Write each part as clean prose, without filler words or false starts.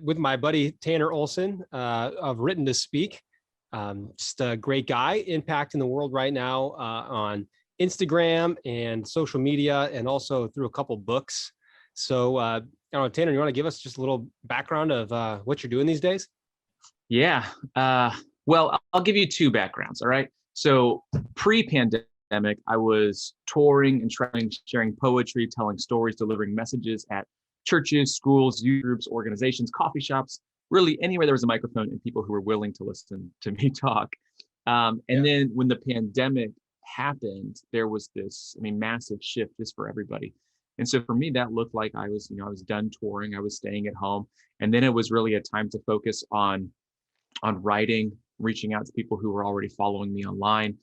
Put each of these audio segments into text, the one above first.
with my buddy Tanner Olson of WrittenToSpeak. Just a great guy impacting the world right now on Instagram and social media, and also through a couple books. So, I don't know, Tanner, you want to give us just a little background of what you're doing these days? Yeah. Well, I'll give you two backgrounds. All right. So pre-pandemic, I was touring and traveling, sharing poetry, telling stories, delivering messages at churches, schools, youth groups, organizations, coffee shops, really anywhere there was a microphone and people who were willing to listen to me talk. And then when the pandemic happened, there was this, massive shift just for everybody. And so for me, that looked like I was done touring, I was staying at home. And then it was really a time to focus on writing, reaching out to people who were already following me online,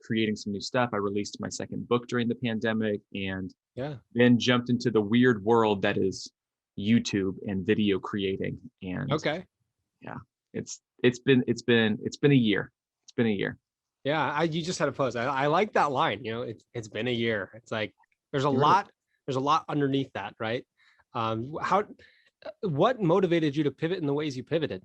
creating some new stuff. I released my second book during the pandemic, and then jumped into the weird world that is YouTube and video creating. And it's been a year. It's been a year. Yeah, you just had a post. I like that line. It's been a year. It's like there's a lot underneath that, right? What motivated you to pivot in the ways you pivoted?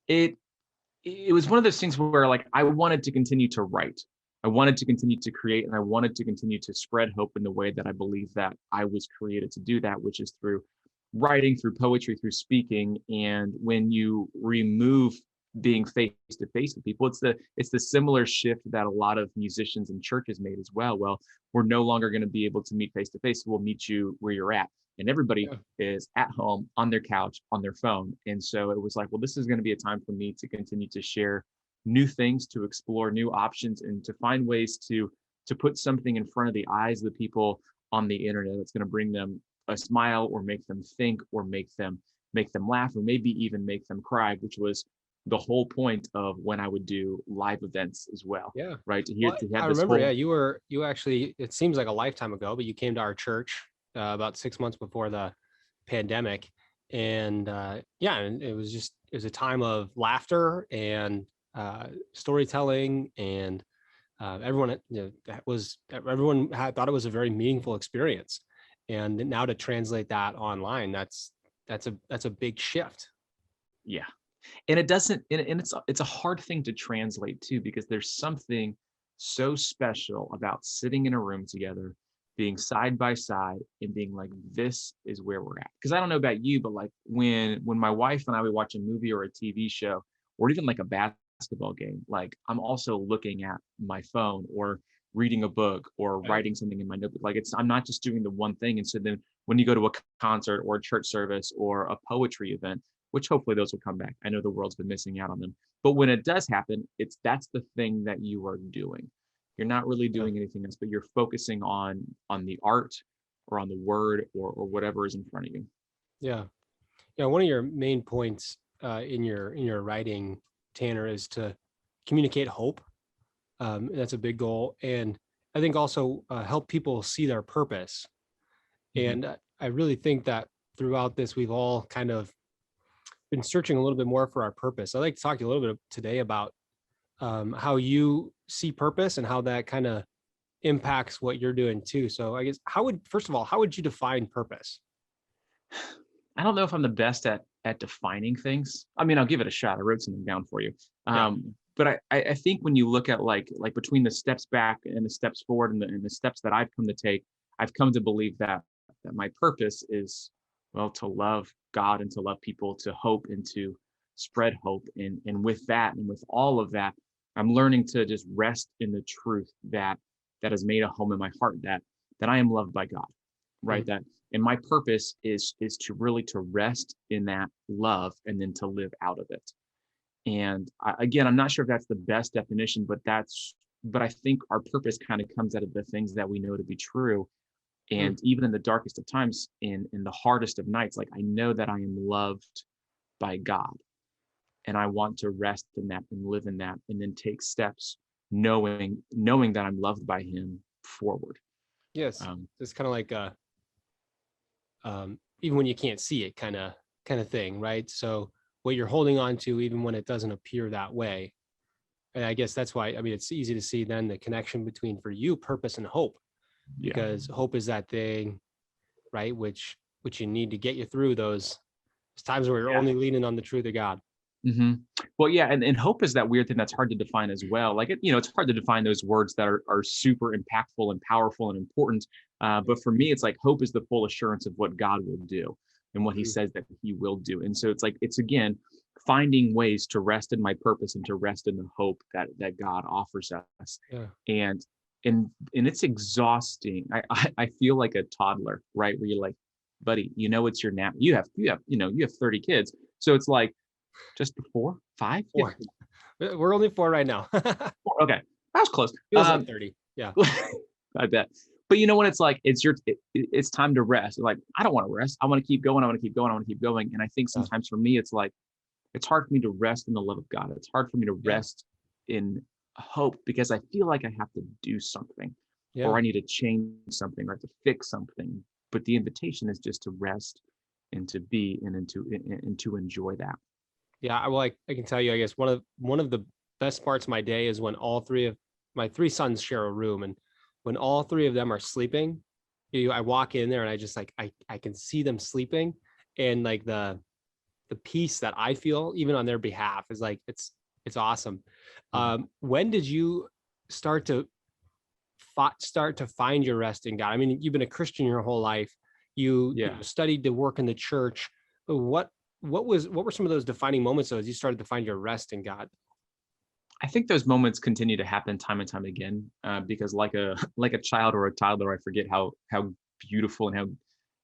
It was one of those things where, like, I wanted to continue to write. I wanted to continue to create, and I wanted to continue to spread hope in the way that I believe that I was created to do that, which is through writing, through poetry, through speaking. And when you remove being face to face with people, it's the similar shift that a lot of musicians and churches made as well. Well, we're no longer going to be able to meet face to face. We'll meet you where you're at. And everybody is at home, on their couch, on their phone. And so it was like, well, this is going to be a time for me to continue to share new things, to explore new options, and to find ways to put something in front of the eyes of the people on the internet that's going to bring them a smile, or make them think, or make them laugh, or maybe even make them cry, which was the whole point of when I would do live events as well. Yeah. Right. I remember, you actually, it seems like a lifetime ago, but you came to our church about 6 months before the pandemic. And and it was a time of laughter and storytelling, and everyone thought it was a very meaningful experience. And now to translate that online, that's a big shift. Yeah. And it doesn't, and it's a hard thing to translate too, because there's something so special about sitting in a room together, being side by side, and being like, this is where we're at. Because I don't know about you, but like when my wife and I would watch a movie or a TV show, or even like a basketball game, like I'm also looking at my phone, or reading a book, or writing something in my notebook. Like I'm not just doing the one thing. And so then when you go to a concert or a church service or a poetry event, which hopefully those will come back, I know the world's been missing out on them, but when it does happen, that's the thing that you are doing. You're not really doing anything else, but you're focusing on the art, or on the word, or whatever is in front of you. Yeah. One of your main points in your writing, Tanner, is to communicate hope. That's a big goal, and I think also help people see their purpose. Mm-hmm. And I really think that throughout this, we've all kind of been searching a little bit more for our purpose. I'd like to talk to you a little bit today about how you see purpose and how that kind of impacts what you're doing too. So I guess, how would you define purpose? I don't know if I'm the best at defining things. I'll give it a shot. I wrote something down for you. But I think when you look at like between the steps back and the steps forward, and the steps that I've come to take, I've come to believe that my purpose is, well, to love God and to love people, to hope and to spread hope. And with that, and with all of that, I'm learning to just rest in the truth that has made a home in my heart, that I am loved by God, right? Mm-hmm. And my purpose is to really to rest in that love, and then to live out of it. And again, I'm not sure if that's the best definition, but I think our purpose kind of comes out of the things that we know to be true. And even in the darkest of times, in the hardest of nights, like I know that I am loved by God, and I want to rest in that and live in that, and then take steps knowing that I'm loved by Him forward. Yes. It's kind of like even when you can't see it kind of thing, right? So what you're holding on to, even when it doesn't appear that way. And I guess that's why, it's easy to see then the connection between, for you, purpose and hope. Because hope is that thing, right, which you need to get you through those There's times where you're Yeah. only leaning on the truth of God. hmm Well, yeah, and hope is that weird thing that's hard to define as well. Like it's hard to define those words that are super impactful and powerful and important. But for me, it's like hope is the full assurance of what God will do and what He Mhm. says that He will do. And so it's again finding ways to rest in my purpose and to rest in the hope that God offers us. Yeah. And and it's exhausting. I feel like a toddler, right? Where you're like, buddy, it's your nap. You have 30 kids, so it's like just 4, 5? Yeah, 4. We're only 4 right now. 4. Okay, that was close. Feels like 30. Yeah. I bet. But when it's like it's time to rest. Like I don't want to rest. I want to keep going. I want to keep going. I want to keep going. And I think Yeah. sometimes for me, it's like it's hard for me to rest in the love of God. It's hard for me to Yeah. rest in hope because I feel like I have to do something, or Yeah. I need to change something, or to fix something. But the invitation is just to rest and to be and to enjoy that. Yeah. Well, I can tell you, I guess one of the best parts of my day is when all 3 of my 3 sons share a room, and when all 3 of them are sleeping, I walk in there and I just like I can see them sleeping, and like the peace that I feel even on their behalf is like it's awesome. Yeah. When did you start to find your rest in God? I mean, you've been a Christian your whole life. You Yeah. studied to work in the church. But what were some of those defining moments though, as you started to find your rest in God? I think those moments continue to happen time and time again because, like a like a child or a toddler, I forget how beautiful and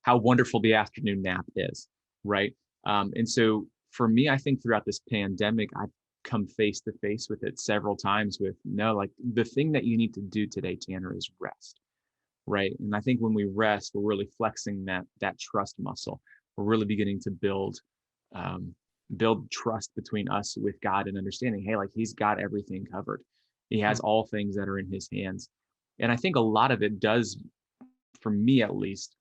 how wonderful the afternoon nap is, right? And so for me, I think throughout this pandemic, I've come face to face with it several times. With no, like the thing that you need to do today, Tanner, is rest, right? And I think when we rest, we're really flexing that trust muscle. We're really beginning to um, build trust between us with God and understanding, hey, like He's got everything covered. He has Mm. all things that are in His hands. And I think a lot of it does, for me at least,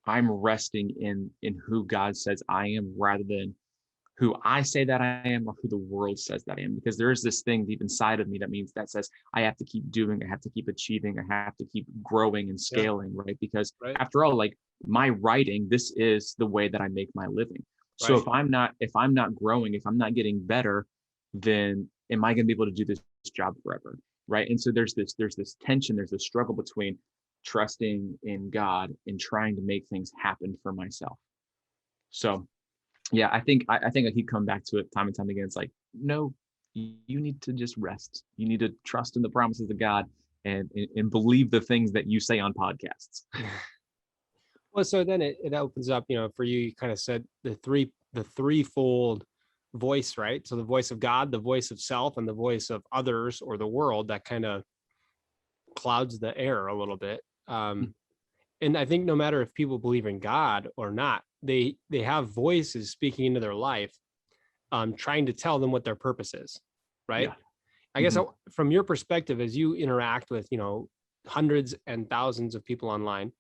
I'm resting in who God says I am rather than who I say that I am or who the world says that I am. Because there is this thing deep inside of me that says I have to keep doing, I have to keep achieving, I have to keep growing and Yeah. scaling, right? Because Right. after all, like my writing, this is the way that I make my living. So Right. if I'm not growing, if I'm not getting better, then am I going to be able to do this job forever? Right. And so there's this tension, there's this struggle between trusting in God and trying to make things happen for myself. So yeah, I think I keep coming back to it time and time again. It's like, no, you need to just rest. You need to trust in the promises of God and believe the things that you say on podcasts. Well, so then it opens up, for you, you kind of said the threefold voice, right? So the voice of God, the voice of self, and the voice of others or the world that kind of clouds the air a little bit. And I think no matter if people believe in God or not, they have voices speaking into their life, trying to tell them what their purpose is, right? Yeah. I guess hmm from your perspective, as you interact with hundreds and thousands of people online,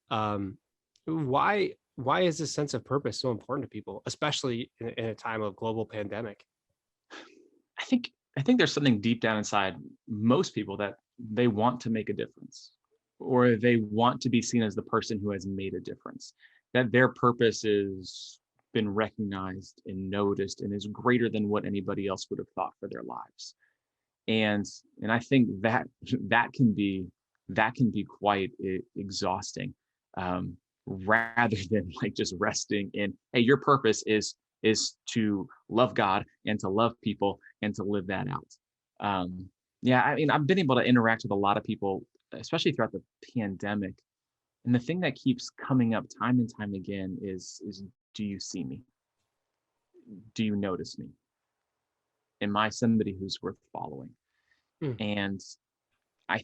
um, why is this sense of purpose so important to people, especially in a time of global pandemic? I think I think there's something deep down inside most people that they want to make a difference or they want to be seen as the person who has made a difference. That their purpose is been recognized and noticed and is greater than what anybody else would have thought for their lives. and and I think that that can be quite exhausting, rather than like just resting in, hey, your purpose is to love God and to love people and to live that out. Yeah, I mean, I've been able to interact with a lot of people, especially throughout the pandemic, and the thing that keeps coming up time and time again is do you see me? Do you notice me? Am I somebody who's worth following? Mm, And I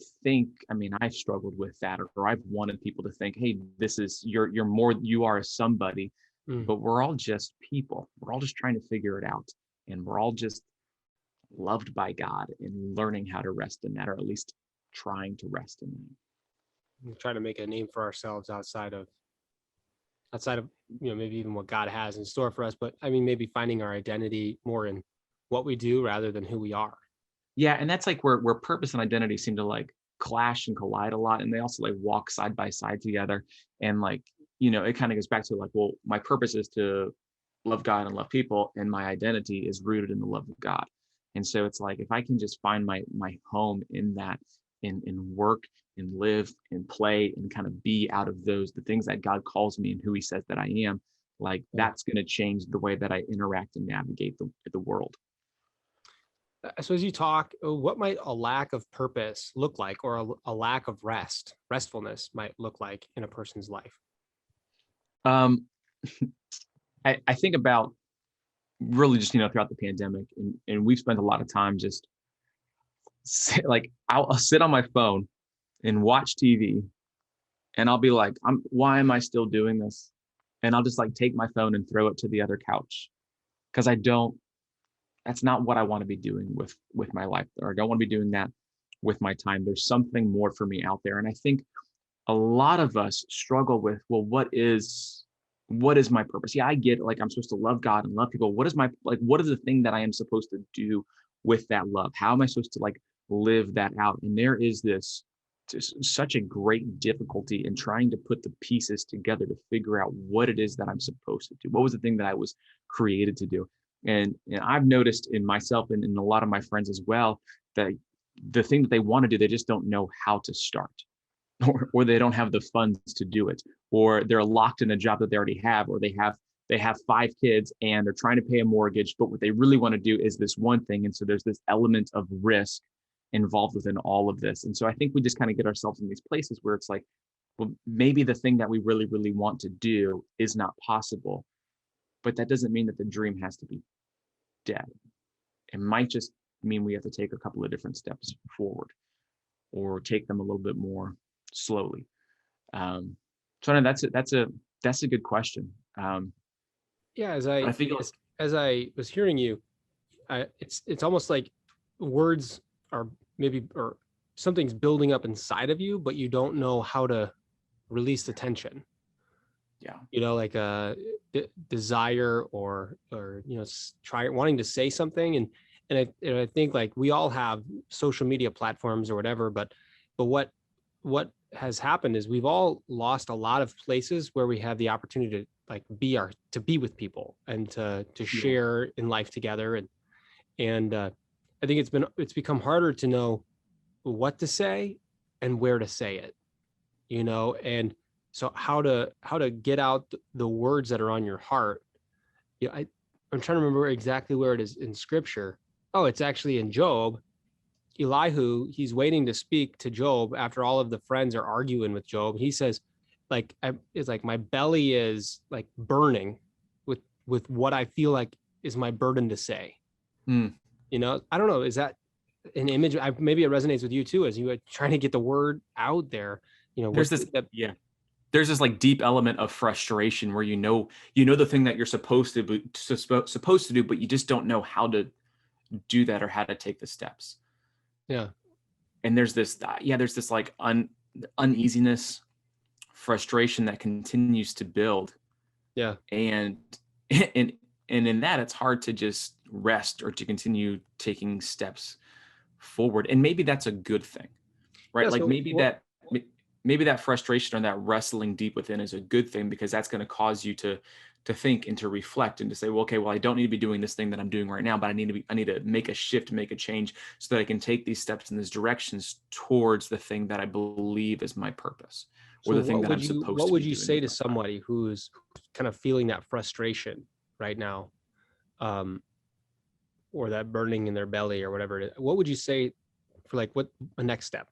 mean, I've struggled with that, or I've wanted people to think, hey, this is you're more, you are somebody, mm. but we're all just people. We're all just trying to figure it out. And we're all just loved by God and learning how to rest in that, or at least trying to rest in that. We try to make a name for ourselves outside of maybe even what God has in store for us. But I mean, maybe finding our identity more in what we do rather than who we are. Yeah, and that's like where purpose and identity seem to like clash and collide a lot, and they also like walk side by side together. And like, it kind of goes back to like, well, my purpose is to love God and love people, and my identity is rooted in the love of God. And so it's like, if I can just find my home in that, in work and live and play and kind of be out of the things that God calls me and who he says that I am, like that's going to change the way that I interact and navigate the world. So as you talk, what might a lack of purpose look like, or a lack of restfulness might look like in a person's life? Um, I think about really just, throughout the pandemic, and we've spent a lot of time just like, I'll sit on my phone and watch TV, and I'll be like, why am I still doing this? And I'll just like take my phone and throw it to the other couch, because that's not what I want to be doing with my life, or I don't want to be doing that with my time. There's something more for me out there. And I think a lot of us struggle with, well, what is my purpose? Yeah, I get it. Like, I'm supposed to love God and love people. What is the thing that I am supposed to do with that love? How am I supposed to like live that out? And there is this just such a great difficulty in trying to put the pieces together to figure out what it is that I'm supposed to do. What was the thing that I was created to do? And I've noticed in myself and in a lot of my friends as well, that the thing that they want to do, they just don't know how to start, or they don't have the funds to do it, or they're locked in a job that they already have, or they have 5 kids and they're trying to pay a mortgage, but what they really want to do is this one thing. And so there's this element of risk involved within all of this. And so I think we just kind of get ourselves in these places where it's like, well, maybe the thing that we really, really want to do is not possible, but that doesn't mean that the dream has to be dead. It might just mean we have to take a couple of different steps forward, or take them a little bit more slowly. So I know that's a good question. Yeah, I think as I was hearing you, it's almost like words are maybe, or something's building up inside of you, but you don't know how to release the tension. Yeah. Like a desire, or try wanting to say something, and I think like we all have social media platforms or whatever, but what has happened is we've all lost a lot of places where we have the opportunity to like to be with people and to share in life together, and I think it's become harder to know what to say and where to say it, and so how to get out the words that are on your heart. I'm trying to remember exactly where it is in scripture. Oh, it's actually in Job. Elihu, he's waiting to speak to Job after all of the friends are arguing with Job. He says, it's like my belly is like burning with what I feel like is my burden to say. Mm. I don't know, is that an image? Maybe it resonates with you too, as you are trying to get the word out there. There's this like deep element of frustration where the thing that you're supposed to do, but you just don't know how to do that or how to take the steps. Yeah. And there's this like uneasiness, frustration that continues to build. Yeah. And in that, it's hard to just rest or to continue taking steps forward. And maybe that's a good thing, right? Yeah, like so maybe that frustration or that wrestling deep within is a good thing, because that's going to cause you to think and to reflect and to say, well, okay, well, I don't need to be doing this thing that I'm doing right now, but I need to make a shift, make a change so that I can take these steps in these directions towards the thing that I believe is my purpose, or the thing that I'm supposed to be doing. What would you say to somebody who's kind of feeling that frustration right now, or that burning in their belly or whatever it is? What would you say for like what a next step,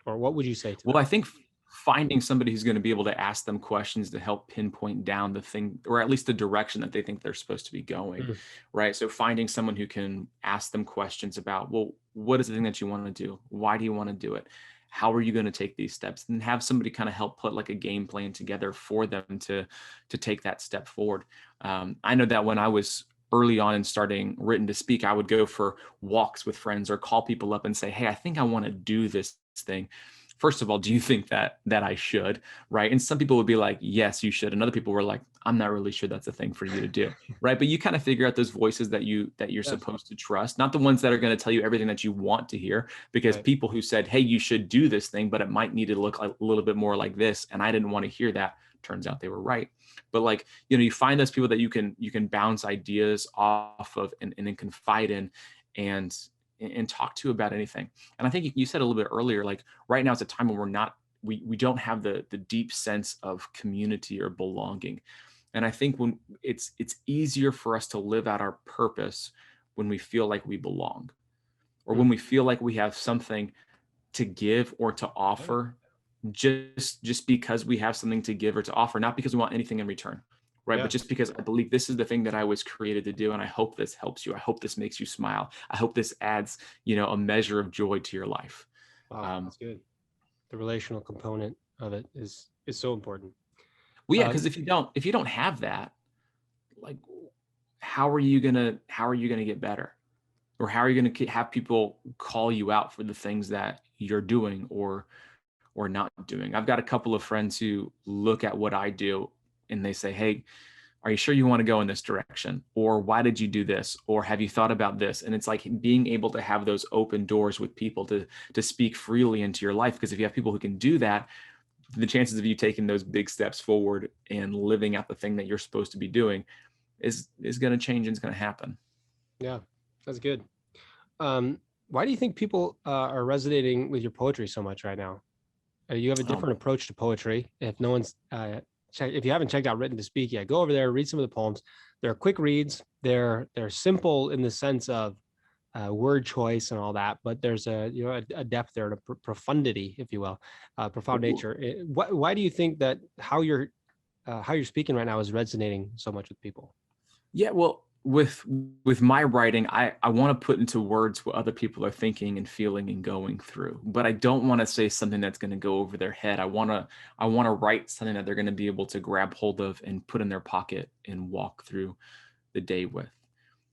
or what would you say to them? Well, I think finding somebody who's going to be able to ask them questions to help pinpoint down the thing, or at least the direction that they think they're supposed to be going, right? So finding someone who can ask them questions about, well, what is the thing that you want to do? Why do you want to do it? How are you going to take these steps? And have somebody kind of help put like a game plan together for them to take that step forward. I know that when I was early on in starting Written to Speak, I would go for walks with friends or call people up and say, hey, I think I want to do this thing. First of all, do you think that I should, right? And some people would be like, yes, you should. And other people were like, I'm not really sure that's a thing for you to do, right? But you kind of figure out those voices that you're supposed to trust, not the ones that are going to tell you everything that you want to hear, because people who said, hey, you should do this thing, but it might need to look a little bit more like this. And I didn't want to hear that, turns out they were right. But like, you find those people that you can bounce ideas off of and then confide in and talk to about anything. And I think you said a little bit earlier, like right now it's a time when we don't have the deep sense of community or belonging. And I think when it's easier for us to live out our purpose when we feel like we belong, or when we feel like we have something to give or to offer, just because we have something to give or to offer, not because we want anything in return, right? Yeah. But just because I believe this is the thing that I was created to do, and I hope this helps you. I hope this makes you smile. I hope this adds, a measure of joy to your life. Wow, that's good. The relational component of it is so important. Well, yeah, Um, because if you don't have that, like, how are you gonna get better, or how are you gonna have people call you out for the things that you're doing or not doing? I've got a couple of friends who look at what I do and they say, "Hey, are you sure you want to go in this direction? Or why did you do this? Or have you thought about this?" And it's like being able to have those open doors with people to speak freely into your life. Because if you have people who can do that, the chances of you taking those big steps forward and living out the thing that you're supposed to be doing is going to change and it's going to happen. yeah, that's good. Why do you think people are resonating with your poetry so much right now? You have a Um, different approach to poetry. If no one's if you haven't checked out Written to Speak yet, go over there, read some of the poems. They're quick reads. They're simple in the sense of word choice and all that, but there's a depth there, and a profundity, if you will, profound nature. Why do you think that how you're speaking right now is resonating so much with people? Yeah, well, with my writing, I want to put into words what other people are thinking and feeling and going through, but I don't want to say something that's going to go over their head. I want to write something that they're going to be able to grab hold of and put in their pocket and walk through the day with.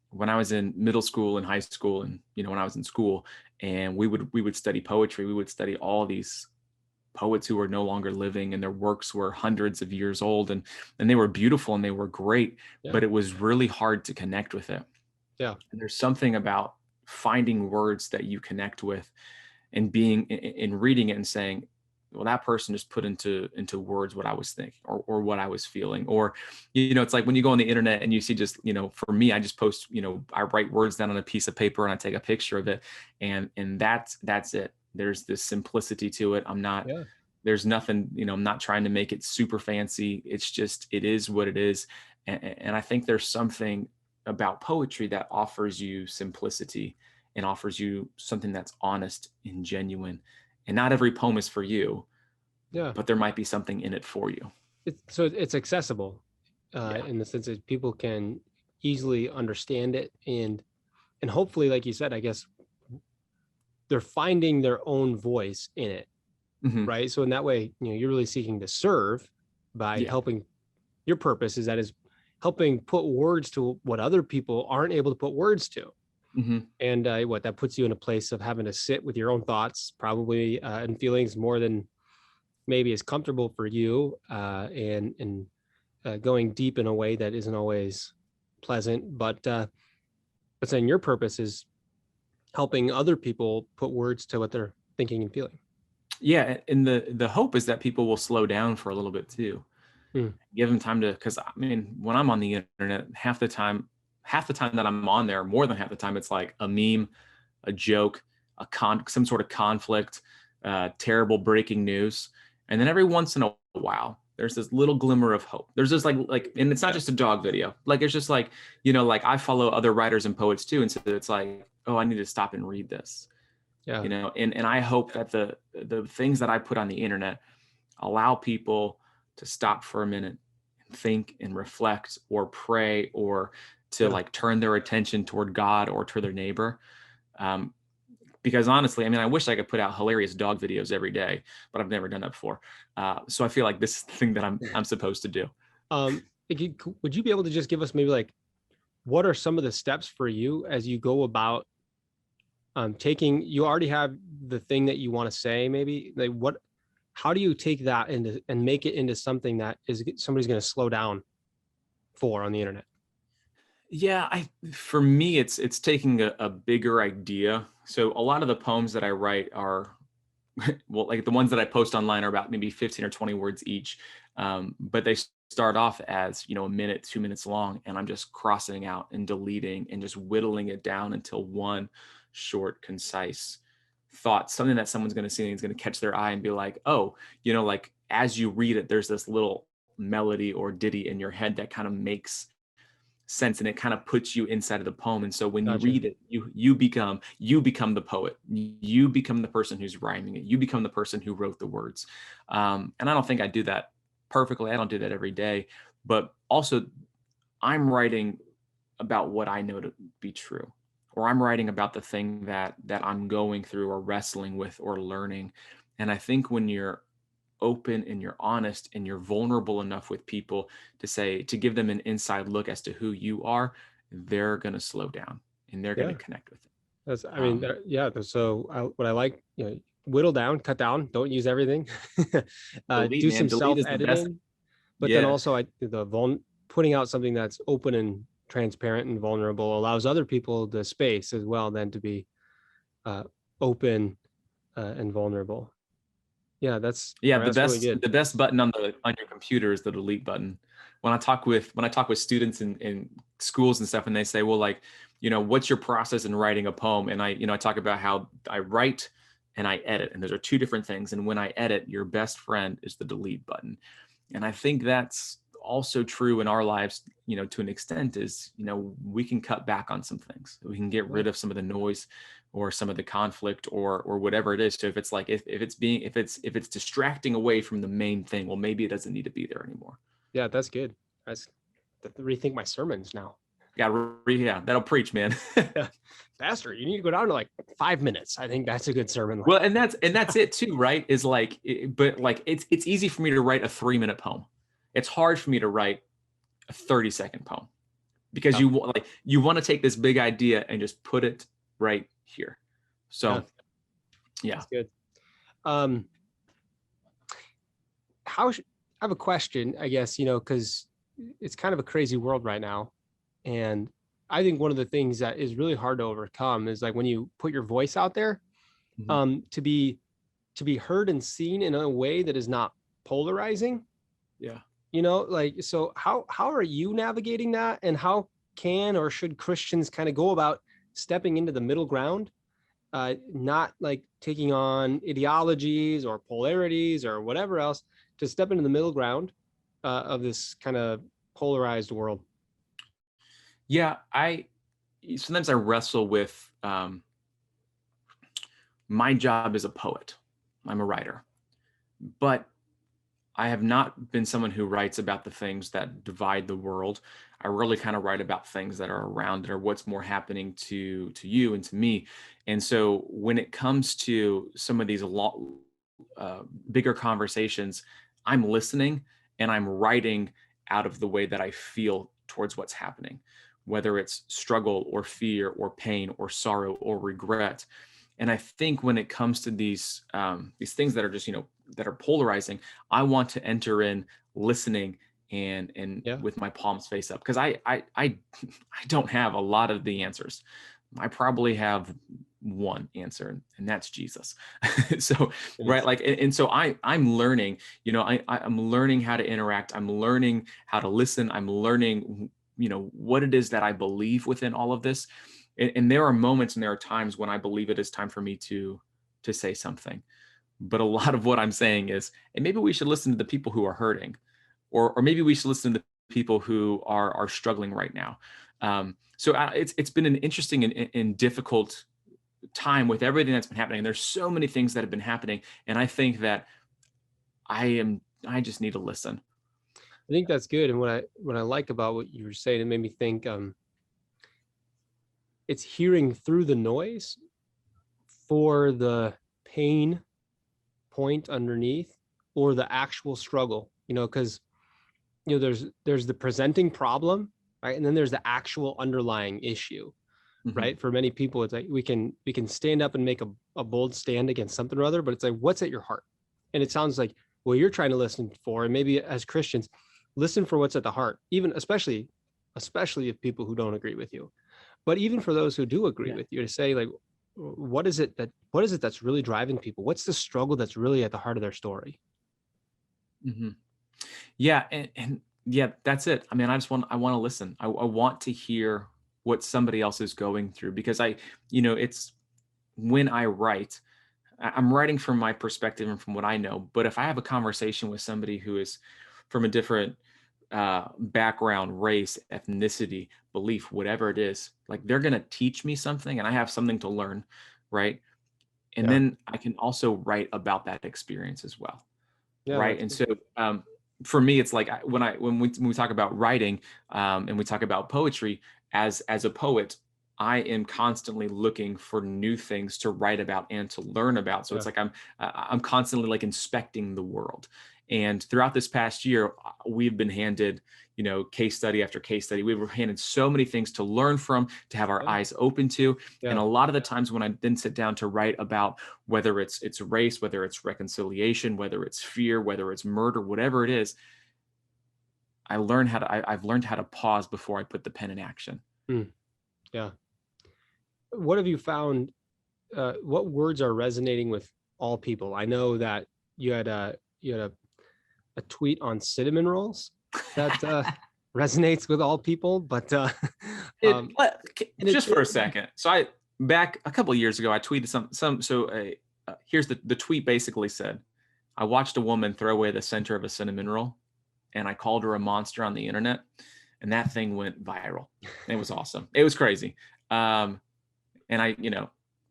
When I was in middle school and high school, and when I was in school, and we would study poetry, we would study all these poets who are no longer living, and their works were hundreds of years old, and they were beautiful and they were great, Yeah, but it was really hard to connect with it. yeah, And there's something about finding words that you connect with and being in reading it and saying, well, that person just put into words what I was thinking, or what I was feeling. Or it's like when you go on the internet and you see, just for me, I just post, I write words down on a piece of paper and I take a picture of it, and that's it. There's this simplicity to it. yeah, There's nothing, I'm not trying to make it super fancy. It's just, it is what it is. And I think there's something about poetry that offers you simplicity and offers you something that's honest and genuine. And not every poem is for you, yeah. but there might be something in it for you. It's accessible Yeah. in the sense that people can easily understand it, and hopefully, like you said, I guess they're finding their own voice in it, Hmm. right? So in that way, you're really seeking to serve by Yeah. helping. Your purpose is helping put words to what other people aren't able to put words to. Hmm. And what that puts you in a place of having to sit with your own thoughts, probably, and feelings more than maybe is comfortable for you, and going deep in a way that isn't always pleasant. But saying your purpose is helping other people put words to what they're thinking and feeling. Yeah. And the hope is that people will slow down for a little bit too. Mm, Give them time to, because I mean, when I'm on the internet, half the time that I'm on there, more than half the time, it's like a meme, a joke, some sort of conflict, terrible breaking news. And then every once in a while, there's this little glimmer of hope. There's this and it's not yeah, just a dog video. Like, it's just like, like I follow other writers and poets too. And so it's like, oh, I need to stop and read this, yeah, and I hope that the things that I put on the internet allow people to stop for a minute and think and reflect or pray, or to yeah. like turn their attention toward God or to their neighbor. Um, because honestly, I mean, I wish I could put out hilarious dog videos every day, but I've never done that before. So I feel like this is the thing that I'm supposed to do. Would you be able to just give us maybe like what are some of the steps for you as you go about taking? You already have the thing that you want to say, maybe like what? How do you take that into and make it into something that is somebody's going to slow down for on the internet? Yeah, for me, it's taking a bigger idea. So a lot of the poems that I write are well, like the ones that I post online are about maybe 15 or 20 words each. But they start off as, a minute, 2 minutes long, and I'm just crossing out and deleting and just whittling it down until one short, concise thought, something that someone's going to see and is going to catch their eye and be like, oh, like as you read it, there's this little melody or ditty in your head that kind of makes sense, and it kind of puts you inside of the poem. And so when you Gotcha. read it, you become the poet, you become the person who's rhyming it, you become the person who wrote the words. And I don't think I do that perfectly, I don't do that every day, but also I'm writing about what I know to be true, or I'm writing about the thing that I'm going through or wrestling with or learning. And I think when you're open and you're honest and you're vulnerable enough with people to give them an inside look as to who you are, they're going to slow down and they're going to Yeah. connect with it. That's, I mean, yeah. So what I like, whittle down, cut down, don't use everything. Delete, Do man. some Delete is the best. self-editing, but then Yeah. also putting out something that's open and transparent and vulnerable allows other people the space as well then to be open and vulnerable. Yeah, Yeah. that's really good. The best button on your computer is the delete button. When I talk with students in schools and stuff, and they say, well, like, what's your process in writing a poem? And I talk about how I write and I edit, and those are two different things. And when I edit, your best friend is the delete button. And I think that's also true in our lives, to an extent, is, we can cut back on some things. We can get rid of some of the noise or some of the conflict or whatever it is. So if it's like, if it's distracting away from the main thing, well, maybe it doesn't need to be there anymore. Yeah, that's good. I have to rethink my sermons now. Yeah, that'll preach, man. Yeah. Pastor, you need to go down to like 5 minutes. I think that's a good sermon. Well, and that's it too, right? Is like, but like it's easy for me to write a 3-minute poem. It's hard for me to write a 30-second poem, because you want to take this big idea and just put it right here. So yeah. That's good. I have a question, I guess, because it's kind of a crazy world right now. And I think one of the things that is really hard to overcome is like when you put your voice out there, to be heard and seen in a way that is not polarizing. Yeah. Like, so how are you navigating that, and how can or should Christians kind of go about stepping into the middle ground, not like taking on ideologies or polarities or whatever else, to step into the middle ground of this kind of polarized world? Yeah, sometimes I wrestle with my job as a poet. I'm a writer, but I have not been someone who writes about the things that divide the world. I really kind of write about things that are around it, or what's more happening to you and to me. And so when it comes to some of these bigger conversations, I'm listening and I'm writing out of the way that I feel towards what's happening, whether it's struggle or fear or pain or sorrow or regret. And I think when it comes to these things that are just, that are polarizing, I want to enter in listening and with my palms face up, because I don't have a lot of the answers. I probably have one answer, and that's Jesus. So, right. Like, and so I'm learning, I'm learning how to interact. I'm learning how to listen. I'm learning, what it is that I believe within all of this. And there are moments and there are times when I believe it is time for me to say something. But a lot of what I'm saying is, and maybe we should listen to the people who are hurting, or maybe we should listen to the people who are struggling right now. So it's been an interesting and difficult time with everything that's been happening. There's so many things that have been happening, and I think that I just need to listen. I think that's good. And what I like about what you were saying, it made me think, it's hearing through the noise for the pain point underneath, or the actual struggle, because there's the presenting problem, right? And then there's the actual underlying issue, right? For many people, it's like we can stand up and make a bold stand against something or other, but it's like, what's at your heart? And it sounds like, well, you're trying to listen for, and maybe as Christians, listen for what's at the heart, even especially if people who don't agree with you. But even for those who do agree with you, to say like, what is it that's really driving people? What's the struggle that's really at the heart of their story? Hmm. Yeah. And yeah, that's it. I mean, I want to listen. I want to hear what somebody else is going through, because it's when I write, I'm writing from my perspective and from what I know. But if I have a conversation with somebody who is from a different background, race, ethnicity, belief, whatever it is, like they're going to teach me something and I have something to learn. Right. And Yeah. then I can also write about that experience as well. Yeah. Right. That's And good. so for me, it's like when we talk about writing, and we talk about poetry, as a poet, I am constantly looking for new things to write about and to learn about. So Yeah. it's like I'm constantly like inspecting the world. And throughout this past year, we've been handed, case study after case study. We were handed so many things to learn from, to have our Yeah. eyes open to. And Yeah. a lot of the times when I then sit down to write about whether it's race, whether it's reconciliation, whether it's fear, whether it's murder, whatever it is, I've learned how to pause before I put the pen in action. Hmm. Yeah. What have you found? What words are resonating with all people? I know that you had a tweet on cinnamon rolls that resonates with all people, but It um, let- and just for a second. So back a couple of years ago, I tweeted here's the tweet basically said, I watched a woman throw away the center of a cinnamon roll and I called her a monster on the internet, and that thing went viral. It was awesome. It was crazy. And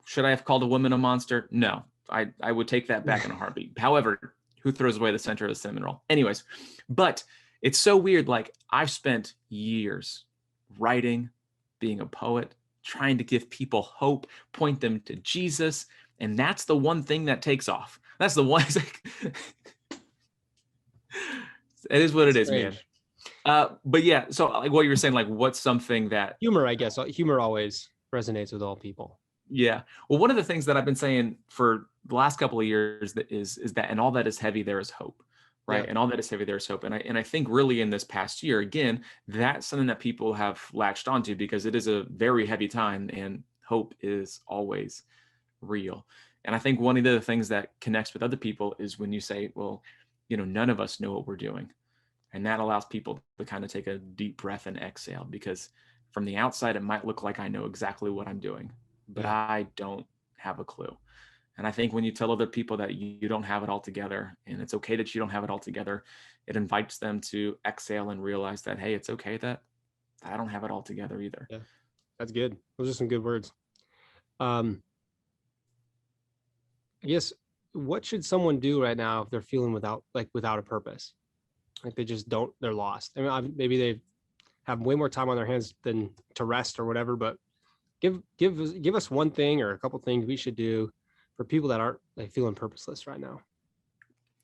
should I have called a woman a monster? No, I would take that back in a heartbeat. However, who throws away the center of the cinnamon roll? Anyways, but it's so weird. Like I've spent years writing, being a poet, trying to give people hope, point them to Jesus. And that's the one thing that takes off. That's the one. It is what it is, man. strange. But yeah, so like what you were saying, like what's something that, Humor, I guess. Humor always resonates with all people. yeah. Well, one of the things that I've been saying for the last couple of years that is that, and all that is heavy, there is hope, right? Yeah. And all that is heavy, there is hope. And I think really in this past year, again, that's something that people have latched onto because it is a very heavy time, and hope is always real. And I think one of the things that connects with other people is when you say, well, none of us know what we're doing. And that allows people to kind of take a deep breath and exhale, because from the outside, it might look like I know exactly what I'm doing, but Yeah. I don't have a clue. And I think when you tell other people that you don't have it all together, and it's okay that you don't have it all together, it invites them to exhale and realize that, hey, it's okay that I don't have it all together either. Yeah. That's good. Those are some good words. Um, I guess what should someone do right now if they're feeling without a purpose? Like they just don't, they're lost. I mean, maybe they have way more time on their hands than to rest or whatever, but give us one thing or a couple things we should do for people that aren't like feeling purposeless right now,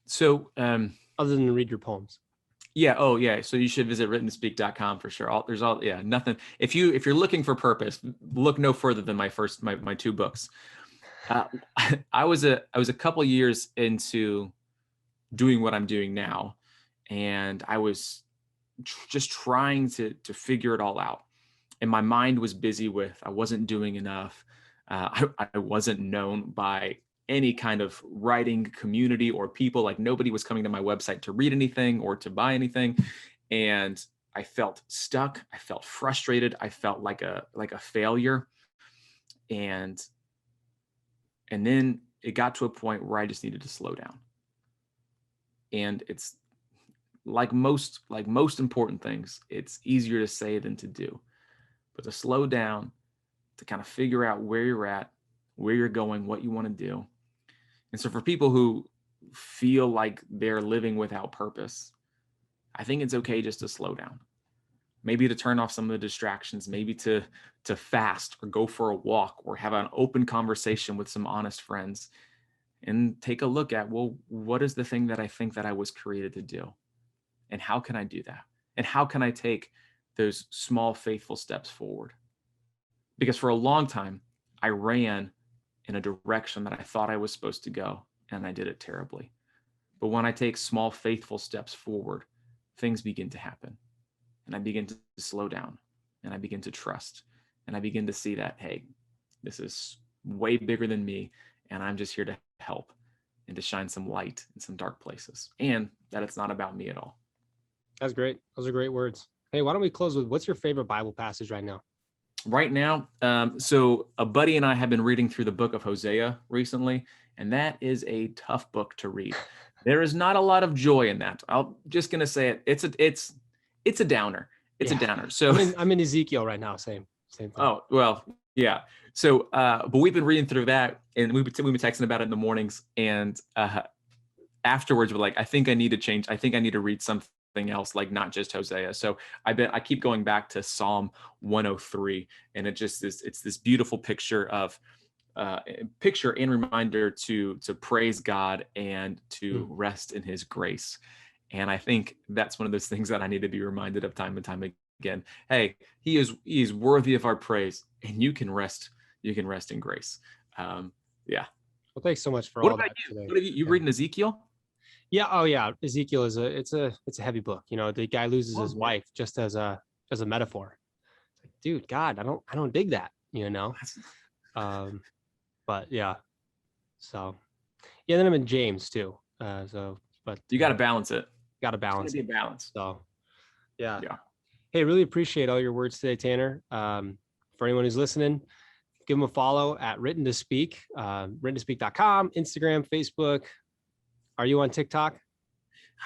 So, other than read your poems. yeah. Oh, yeah. So you should visit writtentospeak.com for sure. Yeah, nothing. If you're looking for purpose, look no further than my two books. Uh, I was a couple years into doing what I'm doing now, and I was just trying to figure it all out. And my mind was busy with I wasn't doing enough. I wasn't known by any kind of writing community or people. Like nobody was coming to my website to read anything or to buy anything, and I felt stuck. I felt frustrated. I felt like a failure, and then it got to a point where I just needed to slow down. And it's like most important things, it's easier to say than to do. But to slow down, to kind of figure out where you're at, where you're going, what you want to do. And so for people who feel like they're living without purpose, I think it's okay just to slow down. Maybe to turn off some of the distractions, maybe to fast or go for a walk or have an open conversation with some honest friends and take a look at, well, what is the thing that I think that I was created to do? And how can I do that? And how can I take those small, faithful steps forward? Because for a long time, I ran in a direction that I thought I was supposed to go, and I did it terribly. But when I take small, faithful steps forward, things begin to happen. And I begin to slow down, and I begin to trust, and I begin to see that, hey, this is way bigger than me, and I'm just here to help and to shine some light in some dark places, and that it's not about me at all. That's great. Those are great words. Hey, why don't we close with what's your favorite Bible passage right now? Right now, so a buddy and I have been reading through the book of Hosea recently, and that is a tough book to read. There is not a lot of joy in that. I'm just gonna say it. It's a downer. It's a downer. So I'm in Ezekiel right now. Same thing. oh, well, yeah. So, but we've been reading through that, and we've been texting about it in the mornings, and afterwards we're like, I think I need to change. I think I need to read something else, like not just Hosea. So I keep going back to Psalm 103, and it's this beautiful picture and reminder to praise God and to rest in His grace. And I think that's one of those things that I need to be reminded of time and time again. Hey, He is worthy of our praise, and you can rest in grace. Yeah. Well, thanks so much for What all about that you? today. What have you reading Ezekiel? Yeah. Oh yeah. Ezekiel is it's a heavy book. You know, the guy loses his wife just as a metaphor. It's like, dude, God, I don't dig that, you know? But yeah. So yeah, then I'm in James too. But You got to balance it. Got to balance It's it. be a balance. So yeah. Yeah. Hey, really appreciate all your words today, Tanner. For anyone who's listening, give them a follow at WrittenToSpeak, WrittenToSpeak.com, Instagram, Facebook. Are you on TikTok?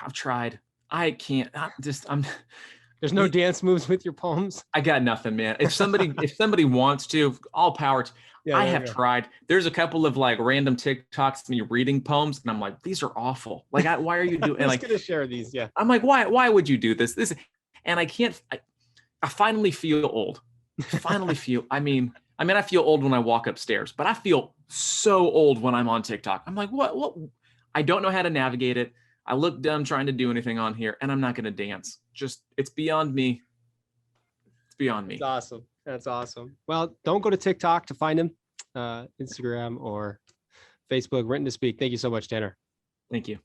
I've tried. I can't. There's no dance moves with your poems. I got nothing, man. If somebody wants to, all power to. Yeah, I have tried. There's a couple of like random TikToks of me reading poems, and I'm like, these are awful. Like, why are you doing? I'm like, gonna share these. Yeah. I'm like, why would you do this? And I can't. I finally feel old. I mean, I feel old when I walk upstairs, but I feel so old when I'm on TikTok. I'm like, what? I don't know how to navigate it. I look dumb trying to do anything on here, and I'm not going to dance. Just, it's beyond me. It's beyond me. That's awesome. That's awesome. Well, don't go to TikTok to find him, Instagram or Facebook, WrittenToSpeak. Thank you so much, Tanner. Thank you.